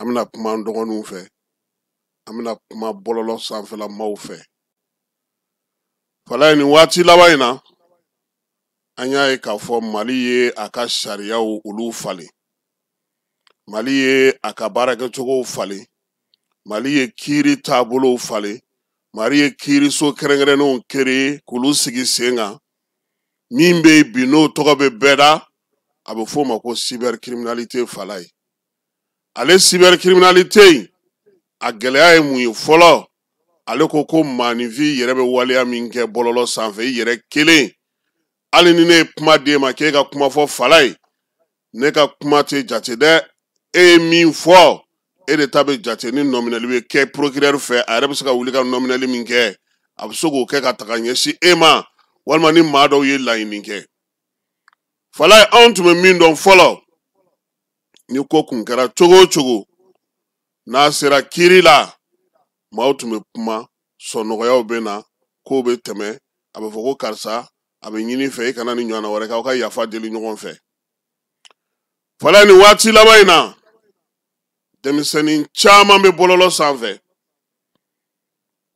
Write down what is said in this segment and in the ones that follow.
amina kuma dɔgɔninw fɛ amina kuma bɔlɔlɔ sanfɛlamaw fɛ fala ni waati laban in na an y'a ye k'a fɔ Mali ye a ka sariyaw olu falen Mali ye a ka baarakɛcogow falen Mali ye kiiri taabolow falen Mali ye kiiriso kɛrɛnkɛrɛnnenw kere k'olu sigi sen kan min bɛ bi n'o tɔgɔ bɛ bɛɛ da a bɛ f'o ma ko cybercriminalité fala ye ale cybercriminalité a gɛlɛya ye mun ye fɔlɔ ale ko maanifin yɛrɛ bɛ waleya min kɛ bɔlɔlɔ sanfɛ i yɛrɛ kelen hali ni ne ye kuma d'e ma k'e ka kuma fɔ fala ye ne ka kuma tɛ jate dɛ e ye min fɔ e de ta bɛ jate ni nominali bɛ kɛ procureur fɛ a yɛrɛ bɛ se ka wuli ka nominali min kɛ a bɛ se k'o kɛ ka taga ɲɛsin e ma walima ni maa dɔw ye laɲini kɛ fala ye anw tun bɛ min dɔn fɔlɔ ni ko kun kɛra cogo o cogo n'a sera kiiri la maaw tun bɛ kuma sɔnɔgɔyaw bɛ na kow bɛ tɛmɛ a bɛ fɔ ko karisa a bɛ ɲini fɛ i kana ni ɲɔgɔnna wɛrɛ kɛ aw ka yafa deli ɲɔgɔn fɛ fala ni waati laban in na denmisɛnnin caman bɛ bɔlɔlɔ sanfɛ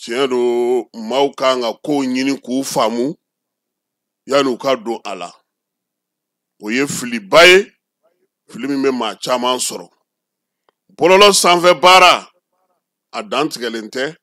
tiɲɛ don maaw kan ka kow ɲini k'u faamu yanni u ka don a la o ye filiba ye fili min bɛ maa caman sɔrɔ bɔlɔlɔ sanfɛ baara a dan tigɛlen tɛ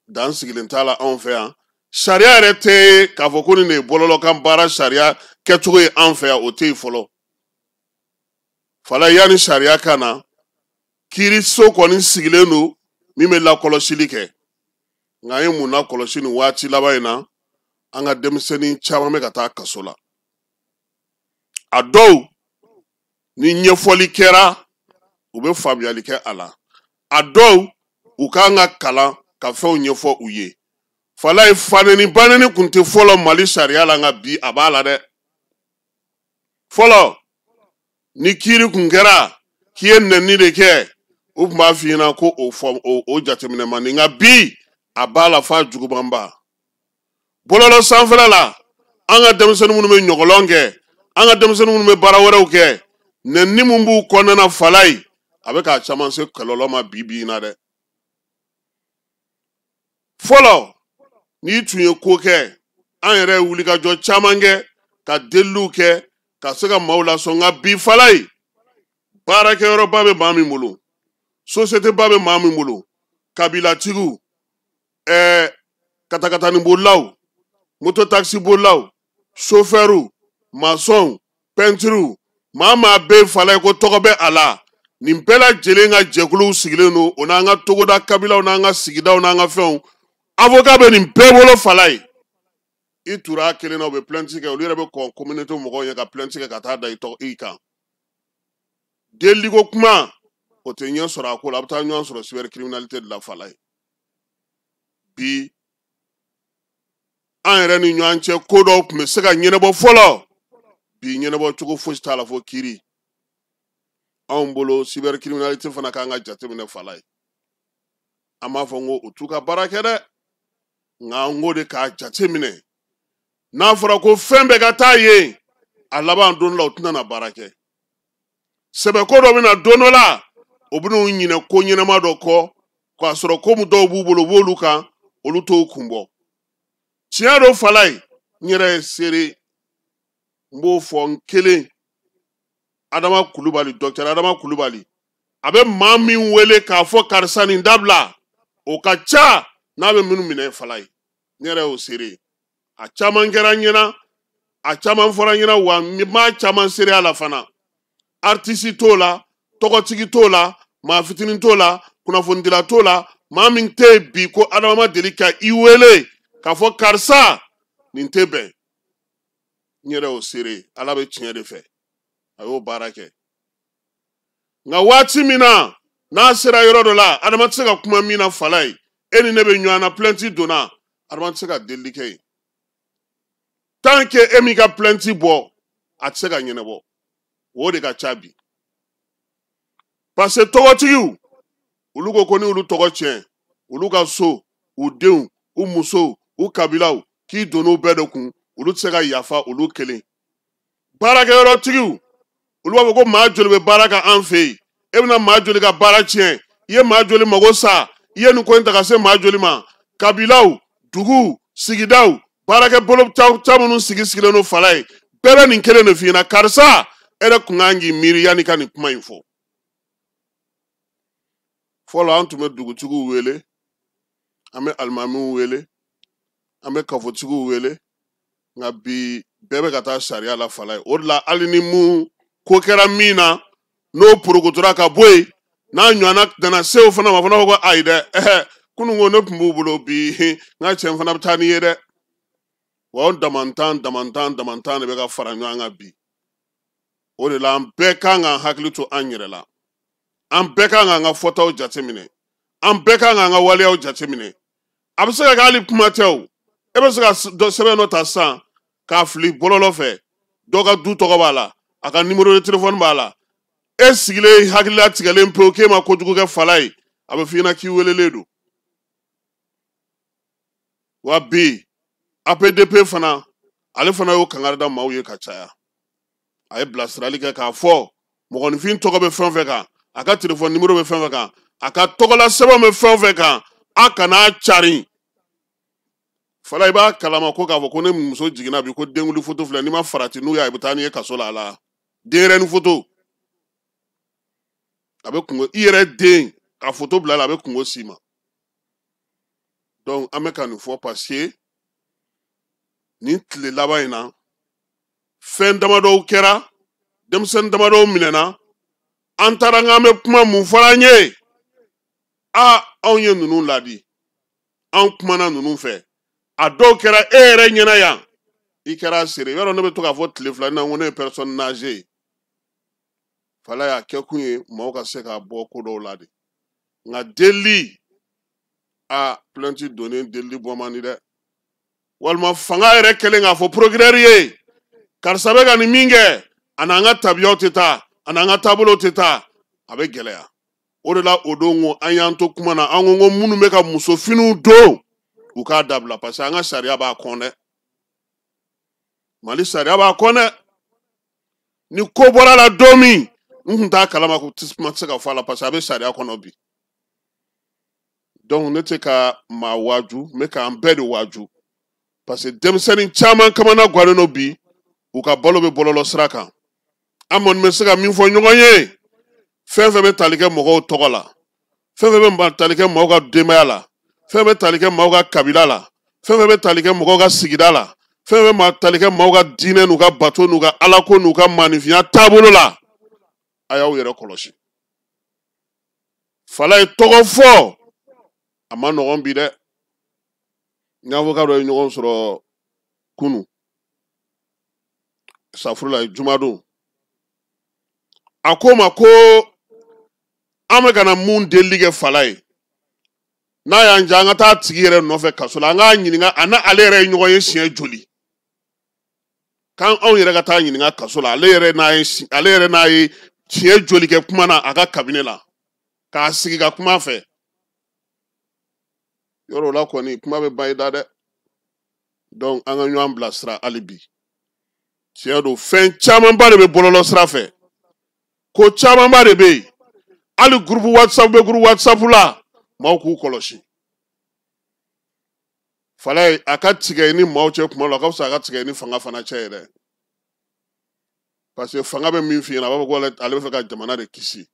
dan sigilen t'a la anw fɛ yan sariya yɛrɛ tɛ k'a fɔ ko nin de ye bɔlɔlɔkan baara sariya kɛcogo ye anw fɛ yan o tɛ yen fɔlɔ fala yanni sariya ka na kiiriso kɔni sigilen don min bɛ lakɔlɔsili kɛ nka an ye mun lakɔlɔsi nin waati laban in na an ka denmisɛnnin caman bɛ ka taa kaso la a dɔw ni ɲɛfɔli kɛra u bɛ faamuyali kɛ a la a dɔw u kan ka kalan ka fɛnw ɲɛfɔ u ye fala ye faneni baneni kun tɛ fɔlɔ Mali sariya la nka bi a b'a la dɛ fɔlɔ ni kiiri kun kɛra k'i ye nɛni de kɛ u tun b'a f'i ɲɛna ko o jateminɛ man di nka bi a b'a la f'a jugumanba bɔlɔlɔ sanfɛla la an ka denmisɛnnin minnu bɛ ɲɔgɔlɔn kɛ an ka denmisɛnnin minnu bɛ baara wɛrɛw kɛ nɛni mun b'u kɔnɔna fala ye a bɛ k'a caman se kɔlɔlɔ ma bi in na dɛ fɔlɔ n'i tun ye ko kɛ an yɛrɛ ye wulikajɔ caman kɛ ka deliliw kɛ ka se ka maaw lasɔn nka bi fala ye baarakɛyɔrɔba bɛ maa min bolo société ba bɛ maa min bolo kabilatigiw katakataninbolilaw mototaxibolilaw chauffeurw masɔnw pɛntiriw maa bɛ fala ye ko tɔgɔ bɛ a la nin bɛɛ lajɛlen ka jɛkuluw sigilen don o n'an ka togoda kabilaw n'an ka sigidaw n'an ka fɛnw avocat bɛ nin bɛɛ bolo fala ye i tura kelen na u bɛ plainte kɛ olu yɛrɛ bɛ kɔn communauté mɔgɔw ye ka plainte kɛ ka taa da i kan deliliko kuma o tɛ ɲɛ sɔrɔ a ko la a bɛ taa ɲɔgɔn sɔrɔ cybercriminalité de la fala ye bi an yɛrɛ ni ɲɔgɔn cɛ ko dɔw tun bɛ se ka ɲɛnabɔ fɔlɔ bi ɲɛnabɔ cogo fosi t'a la fo kiiri anw bolo cybercriminalité fana kan ka jateminɛ fala ye an b'a fɔ ko o t'u ka baara kɛ dɛ nka an ko de k'a jateminɛ n'a fɔra ko fɛn bɛɛ ka taa yen a laban don dɔ la u tɛna na baara kɛ sɛbɛko dɔ bɛ na don dɔ la o bɛ n'u ɲinɛ ko ɲɛnama dɔ kɔ k'a sɔrɔ ko dɔw b'u bolo u b'olu kan olu t'o kun bɔ tiɲɛ don fala ye n yɛrɛ ye seere n b'o fɔ n kelen Adama Kulubali docteur Adama Kulubali a bɛ maa min wele k'a fɔ karisa nin dabila o ka ca n'a bɛ minnu minɛ fala ye n yɛrɛ y'o seere a caman kɛra n ɲɛna a caman fɔra n ɲɛna wa n m'a caman seere a la fana artiste t'o la tɔgɔtigi t'o la maa fitinin t'o la kunnafonidila t'o la maa min tɛ yen bi ko Adama ma deli ka i wele k'a fɔ karisa nin tɛ bɛn n yɛrɛ y'o seere ala bɛ tiɲɛ de fɛ a y'o baara kɛ nka waati min na n'a sera yɔrɔ dɔ la Adama tɛ se ka kuma min na fala ye e ni ne bɛ ɲɔgɔn na plainte donna Adama tɛ se ka delili kɛ yen tant que e m'i ka plainte bɔ a tɛ se ka ɲɛnabɔ o de ka ca bi parce que tɔgɔtigiw olu ko ni olu tɔgɔ tiɲɛ olu ka so u denw u musow u kabilaw k'i donn'u bɛɛ de kun olu tɛ se ka yafa olu kelen baarakɛyɔrɔtigiw olu b'a fɔ ko maa joli bɛ baara kɛ an fɛ yen e bɛna maa joli ka baara tiɲɛ i ye maa joli mago sa i ye nin ko in ta ka se maa joli ma kabilaw dugu sigidaw baarakɛ bolo minnu sigilen don fala ye bɛɛ bɛ nin kelen de f'i ɲɛna karisa e de kun kan k'i miiri yanni ka nin kuma in fɔ fɔlɔ an tun bɛ dugutigiw wele an bɛ alimamiw wele an bɛ kafotigiw wele nka bi bɛɛ bɛ ka taa sariya la fala ye o de la hali ni mun ko kɛra min na n'o porokotora ka bɔ yen n'a ɲɔgɔnna nana se o fana ma fana ko ayi dɛ kunun ko ne tun b'u bolo bi n ka cɛ fana bɛ taa n'i ye dɛ wa o damantan de bɛ ka fara ɲɔgɔn kan bi o de la an bɛɛ kan k'an hakili to an yɛrɛ la an bɛɛ kan k'an ka fɔtaw jateminɛ an bɛɛ kan k'an ka waleyaw jateminɛ a bɛ se ka kɛ hali kuma tɛ o e bɛ se ka sɛbɛn dɔ ta sisan k'a fili bɔlɔlɔ fɛ dɔ ka du tɔgɔ b'a la a ka nimero de telefɔni b'a la e sigilen hakilila tigɛlen pewu k'e ma kojugu kɛ fala ye a bɛ f'i ɲɛna k'i welelen don wa bi APDP fana ale fana y'o kangari da maaw ye ka caya a ye bilasirali kɛ k'a fɔ mɔgɔninfin tɔgɔ bɛ fɛn o fɛn kan a ka telefɔni nimero bɛ fɛn o fɛn kan a ka tɔgɔla sɛbɛn bɛ fɛn o fɛn kan a kana cari fala i b'a kalama ko k'a fɔ ko ne muso jiginna bi ko denkundi foto filɛ n'i ma farati n'u y'a i bɛ taa n'i ye kaso la a la denyɛrɛnin foto a bɛ kungo i yɛrɛ den ka foto bila la a bɛ kungo s'i ma donc an bɛ ka nin fɔ parce que nin tile laban in na fɛn damadɔw kɛra denmisɛnnin damadɔw minɛna an taara n k'an bɛ kuma mun fɔra an ye anw ye ninnu ladi anw kumana ninnu fɛ a dɔw kɛra e yɛrɛ ɲɛna yan i kɛra seere yɔrɔ ne bɛ to k'a fɔ tile fila na ko ne ye personne âgée ye fala y'a kɛ kun ye maaw ka se k'a bɔ ko dɔw la de nka delili plainte donnen delili bɔ man di dɛ walima fanga yɛrɛ kɛlen k'a fɔ procureur ye karisa bɛ ka nin min kɛ a n'an ka tabiyaw tɛ taa a n'an ka taabolow tɛ taa a bɛ gɛlɛya o de la o don ko an y'an to kuma na an ko minnu bɛ ka musofiniw don u k'a dabila parce que an ka sariya b'a kɔn dɛ mali sariya b'a kɔn dɛ ni ko bɔra la don min n tun t'a kalama ko ma se ka fɔ a la parce que a bɛ sariya kɔnɔ bi donc ne tɛ ka maa waaju n bɛ k'an bɛɛ de waaju parce que denmisɛnnin caman kamana guwanen don bi u ka balo bɛ bɔlɔlɔ sira kan an kɔni bɛ se ka min fɔ ɲɔgɔn ye fɛn fɛn bɛ tali kɛ mɔgɔw tɔgɔ la fɛn fɛn bɛ tali kɛ mɔgɔw ka denbaya la fɛn bɛ tali kɛ mɔgɔw ka kabila la fɛn fɛn bɛ tali kɛ mɔgɔw ka sigida la fɛn fɛn bɛ tali kɛ mɔgɔw ka diinɛ n'u ka bato n'u ka alako n'u ka maanifinya taabolo la a y'aw yɛrɛ kɔlɔsi fala ye tɔgɔ fɔ a ma nɔgɔn bi dɛ n avocat dɔ ye ɲɔgɔn sɔrɔ kunu safurula jumadon a ko ma ko an bɛ ka na mun delili kɛ fala ye n'a y'an ja an ka taa tigi yɛrɛ nɔfɛ kaso la an k'a ɲininka a n'ale yɛrɛ ye ɲɔgɔn ye siɲɛ joli k'an anw yɛrɛ ka taa ɲininka kaso la ale yɛrɛ n'a ye siɲɛ joli kɛ kuma na a ka kabine la k'a sigi ka kuma fɛ yɔrɔ la kɔni kuma bɛ ban i da dɛ donc an ka ɲɔgɔn bilasira hali bi tiɲɛ don fɛn camanba de bɛ bɔlɔlɔ sira fɛ ko camanba de bɛ yen hali groupe whatsapp bɛ groupe whatsapp la maaw k'u kɔlɔsi fala ye a ka tigɛ ni maaw cɛ kuma la a ka fisa a ka tigɛ ni fanga fana cɛ ye dɛ parce que fanga bɛ min f'i ɲɛna a b'a fɔ ko ale bɛ fɛ ka jamana de kisi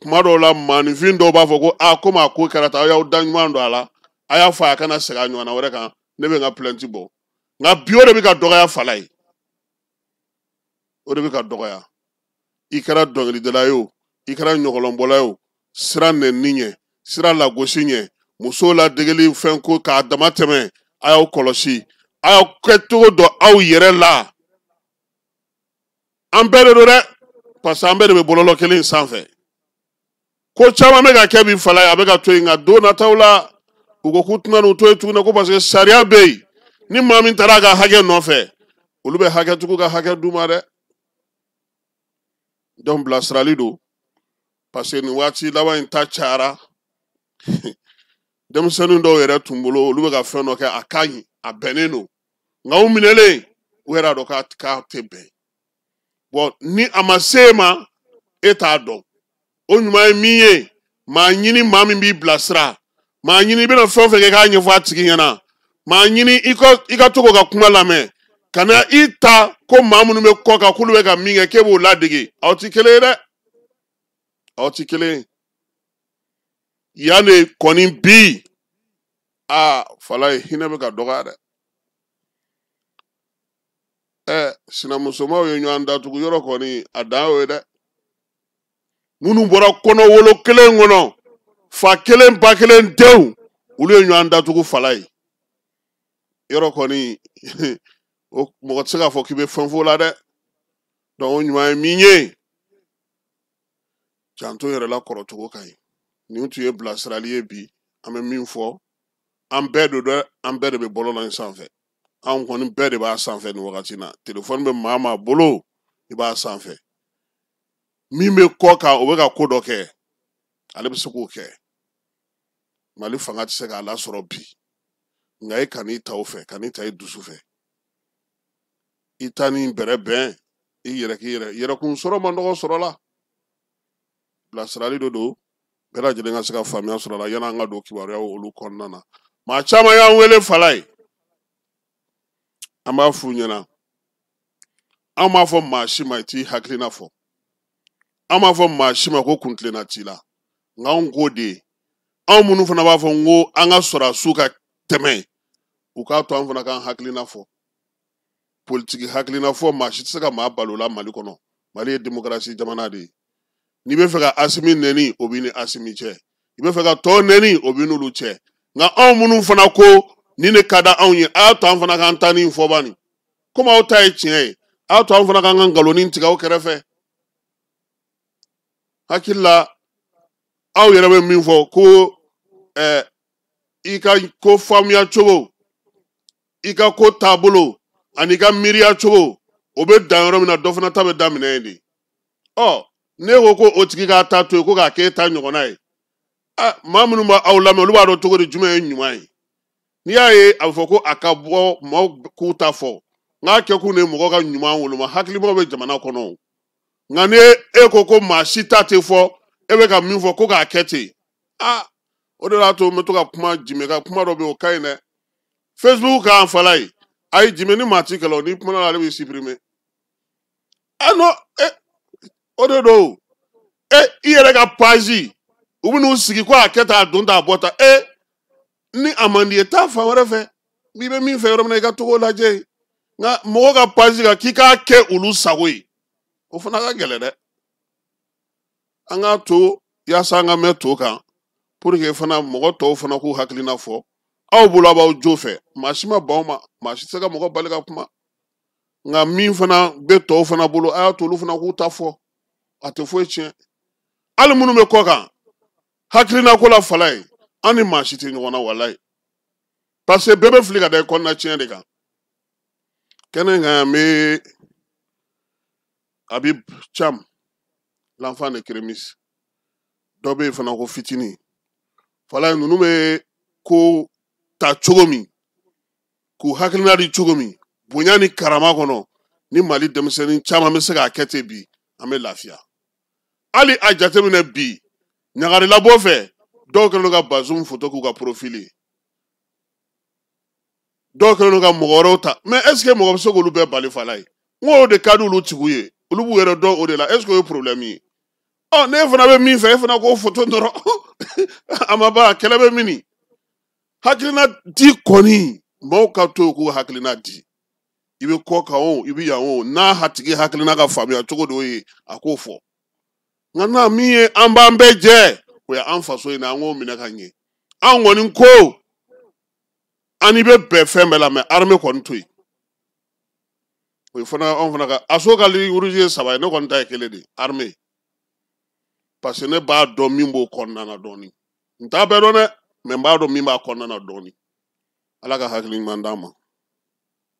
kuma dɔw la maanifin dɔw b'a fɔ ko komi a ko kɛra tan aw y'aw da ɲuman don a la a y'a fɔ a kana segin a ɲɔgɔnna wɛrɛ kan ne bɛ n ka plainte bɔ nka bi o de bɛ ka dɔgɔya fala ye o de bɛ ka dɔgɔya i kɛra dɔnkilidala ye o i kɛra ɲɔgɔlɔnbɔla ye o sira nɛnini ɲɛ sira lagosi ɲɛ musow ladegeli fɛn ko k'a dama tɛmɛ a y'aw kɔlɔsi a y'aw kɛcogo dɔn aw yɛrɛ la an bɛɛ de don dɛ parce que an bɛɛ de bɛ bɔlɔlɔ kelen sanfɛ ko caman bɛ ka kɛ bi fala ye a bɛ ka to yen nka don nataw la u ko k'u tɛna n'u to yen tuguni ko parce que sariya bɛ yen ni maa min taara a ka hakɛ nɔfɛ olu bɛ hakɛtigiw ka hakɛ d'u ma dɛ donc bilasirali don parce que nin waati laban in ta cayara denmisɛnnin dɔw yɛrɛ tun bolo olu bɛ ka fɛn dɔ kɛ a ka ɲi a bɛnnen don nka u minɛlen u yɛrɛ dɔn k'a tɛ bɛn bon ni a ma se e ma e t'a dɔn o ɲuman ye min ye maa ɲini maa min b'i bilasira maa ɲini i bɛna fɛn o fɛn kɛ k'a ɲɛfɔ a tigi ɲɛna maa ɲini i ka to k'o ka kuma lamɛn ka na i ta ko maa minnu bɛ kɔ kan k'olu bɛ ka min kɛ k'e b'o ladege aw ti kelen ye dɛ aw ti kelen ye yan de kɔni bi fala ye hinɛ bɛ ka dɔgɔya dɛ sinamusomaw ye ɲɔgɔn datugu yɔrɔ kɔni a dan y'o ye dɛ minnu bɔra kɔnɔ wolo kelen kɔnɔ fa kelen ba kelen denw olu ye ɲɔgɔn datugu fala ye yɔrɔ kɔni o mɔgɔ tɛ se k'a fɔ k'i bɛ fɛn fɔ la dɛ o ɲuman ye min ye janto yɛrɛ la kɔrɔcogo ka ɲi nin tun ye bilasirali ye bi an bɛ min fɔ an bɛɛ do dɛ an bɛɛ de bɛ bɔlɔlɔ in sanfɛ anw kɔni bɛɛ de b'a sanfɛ nin wagati in na telefɔni bɛ maa maa bolo i b'a sanfɛ min bɛ kɔ kan o bɛ ka ko dɔ kɛ ale bɛ se k'o kɛ mali fanga tɛ se k'a lasɔrɔ bi nka i kan'i ta o fɛ kan'i ta i dusu fɛ i ta ni bɛrɛ bɛn i yɛrɛ k'i yɛrɛkun sɔrɔ man nɔgɔ sɔrɔ la bilasirali dɔ don bɛɛ lajɛlen ka se ka faamuya sɔrɔ la yanni an ka don kibaruyaw olu kɔnɔna na maa caman y'an wele fala ye an b'a f'u ɲɛna an b'a fɔ maa si ma i t'i hakilina fɔ an b'a fɔ maa si ma ko kuntilenna t'i la nka anw k'o de ye anw minnu fana b'a fɔ n ko an ka sɔrɔdasiw ka tɛmɛ u k'a to an fana k'an hakilina fɔ politiki hakilina fɔ maa si tɛ se ka maa balo la mali kɔnɔ mali ye demokarasi jamana de ye n'i bɛ fɛ ka asimi nɛni o b'i ni asimi cɛ i bɛ fɛ ka tɔw nɛni o b'i n'olu cɛ nka anw minnu fana ko nin de ka di anw ye a y'a to an fana k'an ta nin fɔ bani komi aw ta ye tiɲɛ ye a y'a to an fana k'an ka nkaloni tigɛ aw kɛrɛfɛ hakili la aw yɛrɛ bɛ min fɔ ko i ka ko faamuya cogo i ka ko taabolo ani ka miiriya cogo o bɛ dan yɔrɔ min na dɔ fana ta bɛ daminɛ yen de ne ko o tigi k'a ta to yen ko k'a k'e ta ɲɔgɔnna ye maa minnu b'aw lamɛn olu b'a dɔn cogo di jumɛn ye ɲuman ye n'i y'a ye a bɛ fɔ ko a ka bɔ maaw k'u ta fɔ n'a kɛ kun de ye mɔgɔ ka ɲuman woloma hakilimaw bɛ jamana kɔnɔ nka ni e ko maa si ta tɛ fɔ e bɛ ka min fɔ ko k'a kɛ ten o de y'a to n bɛ to ka kuma jimɛ ka kuma dɔ bɛ yen o ka ɲi dɛ facebook k'an fala ye ayi jimɛ ni maa ti kɛlɛ o ni kuma na ale bɛ supprimer o de don i yɛrɛ ka page u bɛ n'u sigi ko a kɛ tan a don tan a bɔ tan ni a man di ye taa fan wɛrɛ fɛ n'i bɛ min fɛ yɔrɔ min na i ka togo lajɛ nka mɔgɔ ka page kan k'i k'a kɛ olu sago ye o fana ka gɛlɛn dɛ an k'a to yaasa an ka mɛn to kan pour que fana mɔgɔ tɔw fana k'u hakilina fɔ aw bolo a b'aw jo fɛ maa si ma ban o ma maa si tɛ se ka mɔgɔ bali ka kuma nka min fana bɛ tɔw fana bolo a y'a to olu fana k'u ta fɔ a tɛ foyi tiɲɛ hali minnu bɛ kɔ kan hakilina ko la fala ye an ni maa si tɛ ɲɔgɔn na walayi parce que bɛɛ bɛ fili ka da i kɔnɔna tiɲɛ de kan kɛnɛ kan n bɛ Habib Cham l'enfant de Kérémis dɔ bɛ yen fana ko fitini fala ye ninnu bɛ ko ta cogo min k'u hakilina di cogo min bonya ni karama kɔnɔ ni mali denmisɛnnin caman bɛ se k'a kɛ ten bi an bɛ lafiya hali a jateminɛ bi ɲagarilabɔ fɛ dɔw kɛlen don ka Bazoum photo k'u ka profil dɔw kɛlen don ka mɔgɔ wɛrɛw ta mais est ce que mɔgɔ bɛ se k'olu bɛɛ bali fala ye n ko o de ka di olu tigiw ye olu b'u yɛrɛ dɔn o de la est ce que o ye problème ye ne fana bɛ min fɛ e fana k'o photo dɔrɔn a ma ban kɛlɛ bɛ min hakilina di kɔni maaw ka to k'u hakilina di i bɛ kɔ kan o i bɛ yan o n'a tigi hakilina ka faamuya cogo dɔ ye a k'o fɔ nka n'a min ye an b'an bɛɛ jɛ o ye an faso in na an k'o minɛ ka ɲɛ an kɔni ko ani bɛ bɛn fɛn bɛɛ la mɛ armée kɔni to yen o ye fana anw fana ka aso ka rouge ye 3 ye ne kɔni ta ye 1 de armée parce que ne b'a dɔn min b'o kɔnɔna na dɔɔni n t'a bɛɛ dɔn dɛ mɛ n b'a dɔn min b'a kɔnɔna na dɔɔni ala ka hakili ɲuman d'an ma